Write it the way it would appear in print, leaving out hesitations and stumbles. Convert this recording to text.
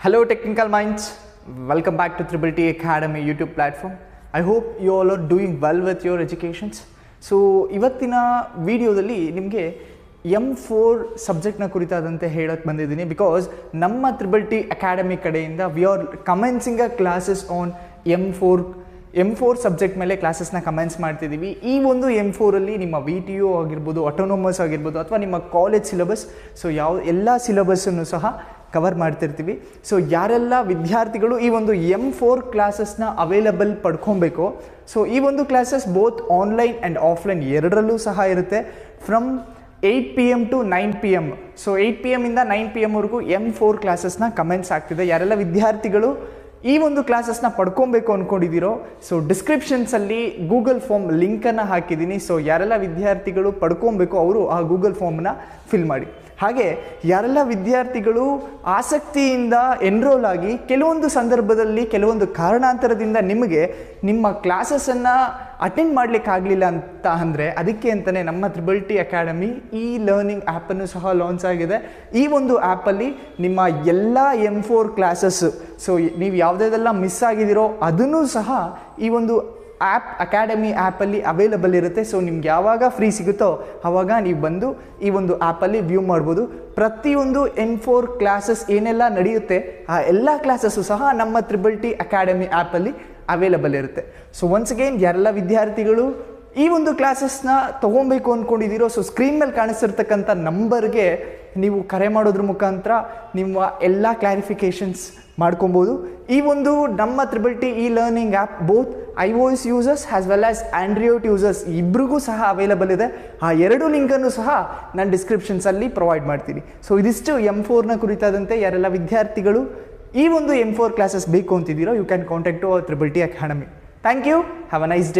Hello technical minds, welcome back to Triple T Academy YouTube platform. I hope you all are doing well with your educations. So ಇವತ್ತಿನ ವಿಡಿಯೋದಲ್ಲಿ ನಿಮಗೆ M4 ಸಬ್ಜೆಕ್ಟ್ನ ಕುರಿತಾದಂತೆ ಹೇಳಕ್ಕೆ ಬಂದಿದ್ದೀನಿ because ನಮ್ಮ triple T academy ಕಡೆಯಿಂದ we are commencing a classes on M4 subject ಮೇಲೆ ಕ್ಲಾಸಸ್ನ commence ಮಾಡ್ತಿದ್ದೀವಿ. ಈ ಒಂದು M4ಅಲ್ಲಿ ನಿಮ್ಮ VTO ಆಗಿರ್ಬೋದು, ಆಟೋನೋಮಸ್ ಆಗಿರ್ಬೋದು, ಅಥವಾ ನಿಮ್ಮ ಕಾಲೇಜ್ ಸಿಲೆಬಸ್, ಸೊ ಎಲ್ಲ ಸಿಲೆಬಸ್ಸನ್ನು ಸಹ ಕವರ್ ಮಾಡ್ತಿರ್ತೀವಿ. ಸೊ ಯಾರೆಲ್ಲ ವಿದ್ಯಾರ್ಥಿಗಳು ಈ ಒಂದು M4 ಕ್ಲಾಸಸ್ನ ಅವೈಲಬಲ್ ಪಡ್ಕೊಬೇಕು, ಸೊ ಈ ಒಂದು classes both online and offline ಎರಡರಲ್ಲೂ ಸಹ ಇರುತ್ತೆ. From 8 PM to 9 PM. So 8 PM ಇಂದ 9 PM ವರೆಗೂ M4 ಕ್ಲಾಸಸ್ನ ಕಮೆಂಟ್ಸ್ ಆಗ್ತಿದೆ. ಯಾರೆಲ್ಲ ವಿದ್ಯಾರ್ಥಿಗಳು ಈ ಒಂದು ಕ್ಲಾಸಸ್ನ ಪಡ್ಕೊಬೇಕು ಅಂದ್ಕೊಂಡಿದ್ದೀರೋ, ಸೊ ಡಿಸ್ಕ್ರಿಪ್ಷನ್ಸಲ್ಲಿ ಗೂಗಲ್ ಫಾರ್ಮ್ ಲಿಂಕನ್ನು ಹಾಕಿದ್ದೀನಿ. ಸೊ ಯಾರೆಲ್ಲ ವಿದ್ಯಾರ್ಥಿಗಳು ಪಡ್ಕೊಬೇಕು ಅವರು ಆ ಗೂಗಲ್ ಫಾರ್ಮ್ನ ಫಿಲ್ ಮಾಡಿ. ಹಾಗೆ ಯಾರೆಲ್ಲ ವಿದ್ಯಾರ್ಥಿಗಳು ಆಸಕ್ತಿಯಿಂದ ಎನ್ರೋಲ್ ಆಗಿ ಕೆಲವೊಂದು ಸಂದರ್ಭದಲ್ಲಿ ಕೆಲವೊಂದು ಕಾರಣಾಂತರದಿಂದ ನಿಮಗೆ ನಿಮ್ಮ ಕ್ಲಾಸಸ್ಸನ್ನು ಅಟೆಂಡ್ ಮಾಡಲಿಕ್ಕಾಗಲಿಲ್ಲ ಅಂತ ಅಂದರೆ, ಅದಕ್ಕೆ ಅಂತಲೇ ನಮ್ಮ ತ್ರಿಬಲ್ ಟಿ ಅಕಾಡೆಮಿ ಈ ಲರ್ನಿಂಗ್ ಆ್ಯಪನ್ನು ಸಹ ಲಾಂಚ್ ಆಗಿದೆ. ಈ ಒಂದು ಆ್ಯಪಲ್ಲಿ ನಿಮ್ಮ ಎಲ್ಲ M4 ಕ್ಲಾಸಸ್ಸು, ಸೊ ನೀವು ಯಾವುದೆಲ್ಲ ಮಿಸ್ ಆಗಿದ್ದೀರೋ ಅದನ್ನು ಸಹ ಈ ಒಂದು ಅಕಾಡೆಮಿ ಆ್ಯಪಲ್ಲಿ ಅವೈಲಬಲ್ ಇರುತ್ತೆ. ಸೊ ನಿಮ್ಗೆ ಯಾವಾಗ ಫ್ರೀ ಸಿಗುತ್ತೋ ಆವಾಗ ನೀವು ಬಂದು ಈ ಒಂದು ಆ್ಯಪಲ್ಲಿ ವ್ಯೂ ಮಾಡ್ಬೋದು. ಪ್ರತಿಯೊಂದು M4 ಕ್ಲಾಸಸ್ ಏನೆಲ್ಲ ನಡೆಯುತ್ತೆ ಆ ಎಲ್ಲ ಕ್ಲಾಸಸ್ಸು ಸಹ ನಮ್ಮ ತ್ರಿಬಲ್ ಟಿ ಅಕಾಡೆಮಿ ಆ್ಯಪಲ್ಲಿ ಅವೈಲಬಲ್ ಇರುತ್ತೆ. ಸೊ ಒನ್ಸ್ ಅಗೇನ್ ಯಾರೆಲ್ಲ ವಿದ್ಯಾರ್ಥಿಗಳು ಈ ಒಂದು ಕ್ಲಾಸಸ್ನ ತೊಗೊಬೇಕು ಅಂದ್ಕೊಂಡಿದ್ದೀರೋ, ಸೊ ಸ್ಕ್ರೀನ್ ಮೇಲೆ ಕಾಣಿಸ್ತಿರ್ತಕ್ಕಂಥ ನಂಬರ್ಗೆ ನೀವು ಕರೆ ಮಾಡೋದ್ರ ಮುಖಾಂತರ ನಿಮ್ಮ ಎಲ್ಲ ಕ್ಲಾರಿಫಿಕೇಷನ್ಸ್ ಮಾಡ್ಕೊಬೋದು. ಈ ಒಂದು ನಮ್ಮ ತ್ರಿಬಲ್ ಟಿ ಈ learning app both iOS users as well as Android users ಇಬ್ಬರಿಗೂ ಸಹ ಅವೈಲಬಲ್ ಇದೆ. ಆ ಎರಡು ಲಿಂಕನ್ನು ಸಹ ನಾನು ಡಿಸ್ಕ್ರಿಪ್ಷನ್ಸಲ್ಲಿ ಪ್ರೊವೈಡ್ ಮಾಡ್ತೀನಿ. ಸೊ ಇದಿಷ್ಟು M4ನ ಕುರಿತಾದಂತೆ ಯಾರೆಲ್ಲ ವಿದ್ಯಾರ್ಥಿಗಳು ಈ ಒಂದು M4 ಕ್ಲಾಸಸ್ ಬೇಕು ಅಂತಿದ್ದೀರೋ, you can contact to our triple T academy. Thank you, have a nice day.